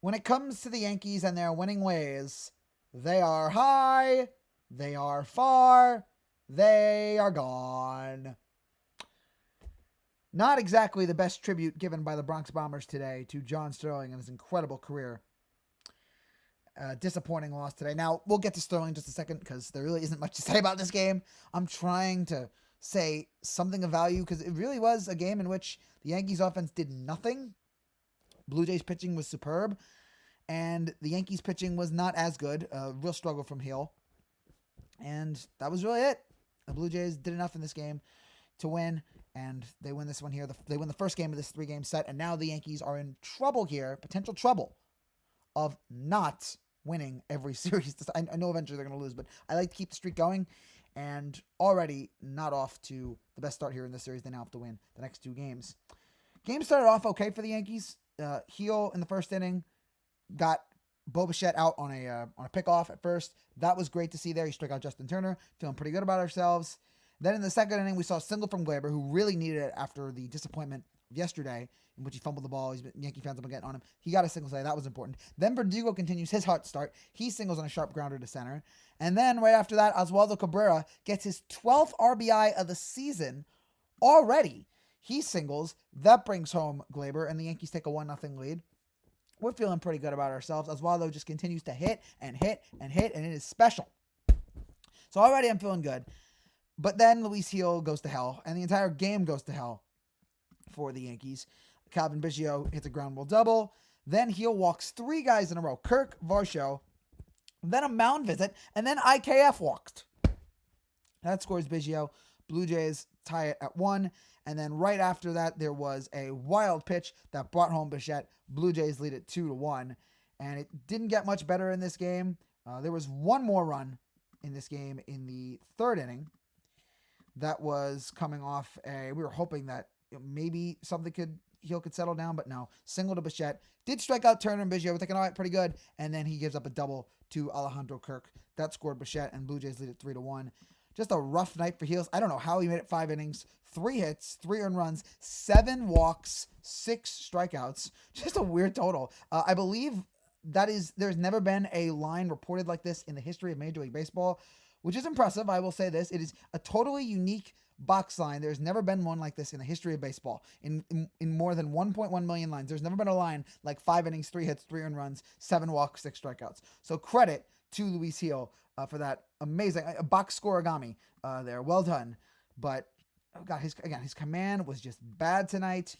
when it comes to the Yankees and their winning ways, they are high, they are far, they are gone. Not exactly the best tribute given by the Bronx Bombers today to John Sterling and his incredible career. Disappointing loss today. Now, we'll get to Sterling in just a second because there really isn't much to say about this game. I'm trying to say something of value because it really was a game in which the Yankees offense did nothing. Blue Jays pitching was superb, and the Yankees pitching was not as good. Real struggle from Heel. And that was really it. The Blue Jays did enough in this game to win, and they win this one here. They win the first game of this 3-game set, and now the Yankees are in trouble here, potential trouble, of not winning every series. I know eventually they're going to lose, but I like to keep the streak going, and already not off to the best start here in this series. They now have to win the next 2 games. Game started off okay for the Yankees. Heel in the first inning got Bo Bichette out on a pickoff at first. That was great to see there. He struck out Justin Turner. Feeling pretty good about ourselves. Then in the second inning, we saw a single from Glaber, who really needed it after the disappointment of yesterday, in which he fumbled the ball. Yankee fans have been getting on him. He got a single today. That was important. Then Verdugo continues his hot start. He singles on a sharp grounder to center. And then right after that, Oswaldo Cabrera gets his 12th RBI of the season already. He singles. That brings home Glaber, and the Yankees take a 1-0 lead. We're feeling pretty good about ourselves. Oswaldo just continues to hit and hit and hit, and it is special. So already I'm feeling good. But then Luis Heel goes to hell, and the entire game goes to hell for the Yankees. Calvin Biggio hits a ground ball double. Then Heel walks 3 guys in a row. Kirk, Varsho, then a mound visit, and then IKF walked. That scores Biggio. Blue Jays tie it at 1. And then right after that, there was a wild pitch that brought home Bichette. Blue Jays lead it 2-1. And it didn't get much better in this game. There was one more run in this game in the 3rd inning. That was coming off we were hoping that maybe Heel could settle down, but no. Single to Bichette. Did strike out Turner and Biggio. We're thinking, all right, pretty good. And then he gives up a double to Alejandro Kirk. That scored Bichette, and Blue Jays lead it 3-1. Just a rough night for Heels. I don't know how he made it 5 innings, 3 hits, 3 earned runs, 7 walks, 6 strikeouts. Just a weird total. I believe there's never been a line reported like this in the history of Major League Baseball, which is impressive. I will say this. It is a totally unique box line. There's never been one like this in the history of baseball. In more than 1.1 million lines, there's never been a line like 5 innings, 3 hits, 3 earned runs, 7 walks, 6 strikeouts. So credit to Luis Heel for that amazing box scoreagami there. Well done. But his command was just bad tonight.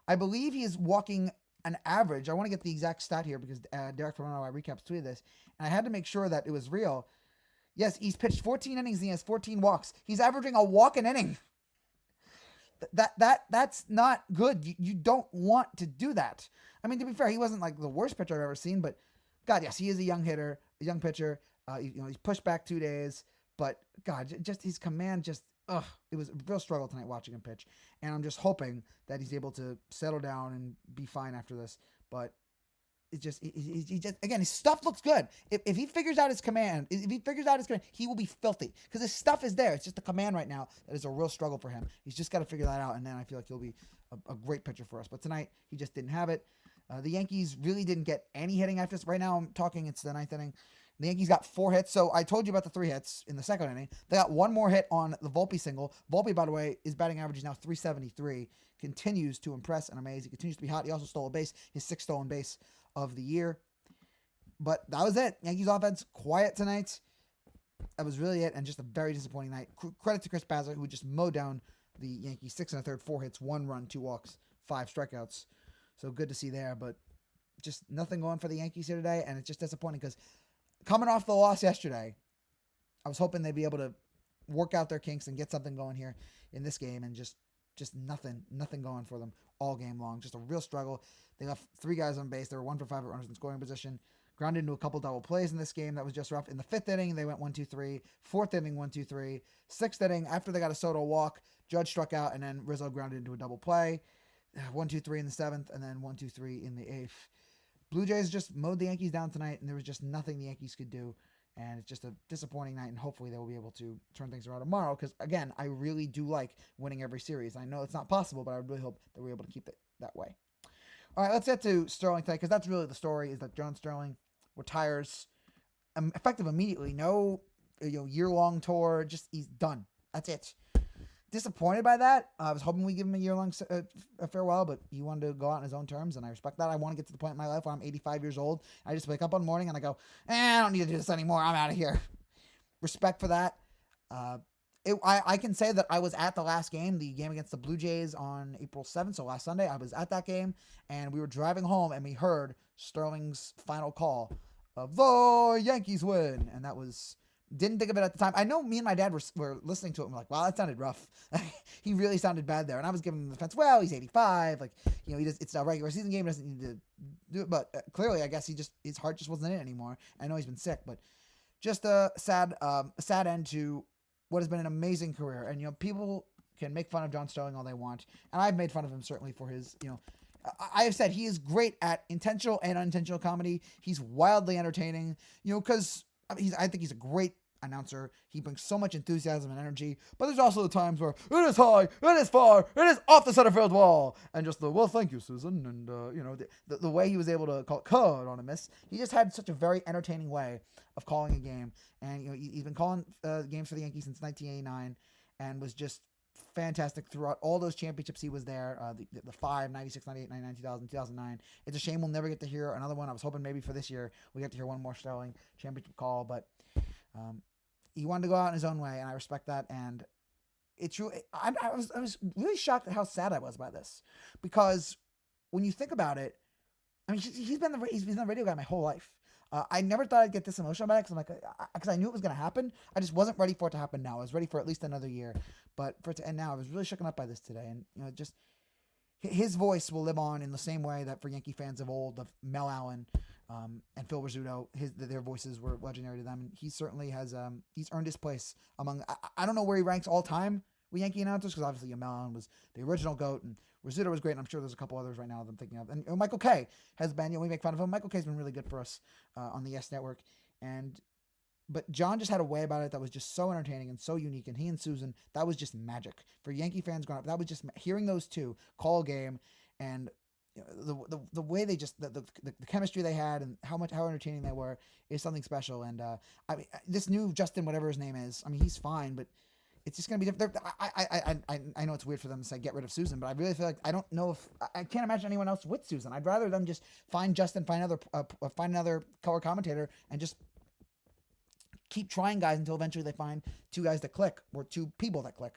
I believe he is walking an average. I want to get the exact stat here because Derek from our recaps tweeted this, and I had to make sure that it was real. Yes, he's pitched 14 innings and he has 14 walks. He's averaging a walk an inning. That's not good. You don't want to do that. I mean, to be fair, he wasn't like the worst pitcher I've ever seen, but God, yes, he is a young hitter, a young pitcher. He's pushed back 2 days, but God, just his command it was a real struggle tonight watching him pitch. And I'm just hoping that he's able to settle down and be fine after this. But he just again, his stuff looks good. If he figures out his command, he will be filthy because his stuff is there. It's just the command right now that is a real struggle for him. He's just got to figure that out, and then I feel like he'll be a great pitcher for us. But tonight he just didn't have it. The Yankees really didn't get any hitting after this. Right now I'm talking, it's the 9th inning. The Yankees got 4 hits. So I told you about the 3 hits in the 2nd inning. They got 1 more hit on the Volpe single. Volpe, by the way, his batting average is now .373. Continues to impress and amaze. He continues to be hot. He also stole a base, his 6th stolen base of the year. But that was it. Yankees offense quiet tonight. That was really it, and just a very disappointing night. Credit to Chris Bassett, who just mowed down the Yankees 6 1/3, 4 hits, 1 run, 2 walks, 5 strikeouts. So good to see there, but just nothing going for the Yankees here today, and it's just disappointing because coming off the loss yesterday, I was hoping they'd be able to work out their kinks and get something going here in this game, and just nothing going for them all game long. Just a real struggle. They left 3 guys on base. They were 1 for 5 at runners in scoring position. Grounded into a couple double plays in this game. That was just rough. In the 5th inning, they went 1-2-3. 4th inning, 1-2-3. 6th inning, after they got a Soto walk, Judge struck out, and then Rizzo grounded into a double play. 1-2-3 in the 7th, and then 1-2-3 in the 8th. Blue Jays just mowed the Yankees down tonight, and there was just nothing the Yankees could do. And it's just a disappointing night, and hopefully they will be able to turn things around tomorrow. Because, again, I really do like winning every series. I know it's not possible, but I really hope that we're able to keep it that way. All right, let's get to Sterling today because that's really the story. Is that John Sterling retires effective immediately? No, year-long tour. Just he's done. That's it. Disappointed by that. I was hoping we give him a year-long farewell, but he wanted to go out on his own terms, and I respect that. I want to get to the point in my life where I'm 85 years old. I just wake up one morning and I go, I don't need to do this anymore. I'm out of here. Respect for that. I can say that I was at the last game, the game against the Blue Jays on April 7th, so last Sunday. I was at that game, and we were driving home, and we heard Sterling's final call of the Yankees win, and that was... Didn't think of it at the time. I know me and my dad were listening to it and we're like, wow, that sounded rough. He really sounded bad there. And I was giving him the defense, well, he's 85. Like, it's a regular season game. He doesn't need to do it. But clearly, I guess his heart just wasn't in it anymore. I know he's been sick, but just a sad end to what has been an amazing career. And, people can make fun of John Sterling all they want. And I've made fun of him certainly for his, I have said he is great at intentional and unintentional comedy. He's wildly entertaining, because I think he's a great announcer. He brings so much enthusiasm and energy, but there's also the times where it is high, it is far, it is off the center field wall, and just well, thank you, Susan, and the way he was able to call it cut on a miss. He just had such a very entertaining way of calling a game, and he's been calling games for the Yankees since 1989, and was just fantastic throughout all those championships he was there, the 5, 96, 98, 99, 2000, 2009. It's a shame we'll never get to hear another one. I was hoping maybe for this year we get to hear one more Sterling championship call, but he wanted to go out in his own way, and I respect that. And it's true. I was really shocked at how sad I was by this, because when you think about it, I mean, he's been the radio guy my whole life. I never thought I'd get this emotional about it because I knew it was going to happen. I just wasn't ready for it to happen now. I was ready for at least another year, but for it to end now, I was really shaken up by this today. And just his voice will live on in the same way that for Yankee fans of old, of Mel Allen and Phil Rizzuto, their voices were legendary to them. And he certainly has he's earned his place among. I don't know where he ranks all time with Yankee announcers, because obviously Mel Allen was the original GOAT, and Rizzuto was great, and I'm sure there's a couple others right now that I'm thinking of. And Michael Kay has been, we make fun of him. Michael Kay's been really good for us on the Yes Network. But John just had a way about it that was just so entertaining and so unique. And he and Susan, that was just magic. For Yankee fans growing up, that was just hearing those two call a game, and the way they just the chemistry they had, and how entertaining they were, is something special. And I mean, this new Justin, whatever his name is, I mean, he's fine, but it's just going to be different. I know it's weird for them to say get rid of Susan, but I really feel like I don't know if I can't imagine anyone else with Susan. I'd rather them just find Justin, find another color commentator, and just keep trying guys until eventually they find two guys that click, or two people that click.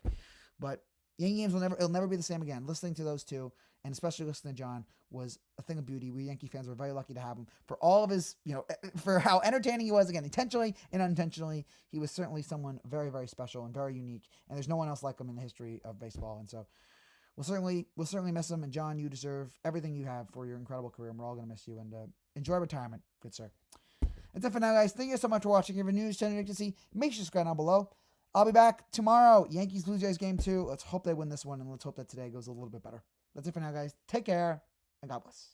But Yankee games it'll never be the same again. Listening to those two, and especially listening to John, was a thing of beauty. We Yankee fans were very lucky to have him for all of his, for how entertaining he was. Again, intentionally and unintentionally, he was certainly someone very, very special and very unique. And there's no one else like him in the history of baseball. And so we'll certainly miss him. And John, you deserve everything you have for your incredible career, and we're all going to miss you. And enjoy retirement, good sir. That's it for now, guys. Thank you so much for watching. If you have a news channel to see, make sure to subscribe down below. I'll be back tomorrow. Yankees Blue Jays game 2. Let's hope they win this one, and let's hope that today goes a little bit better. That's it for now, guys. Take care, and God bless.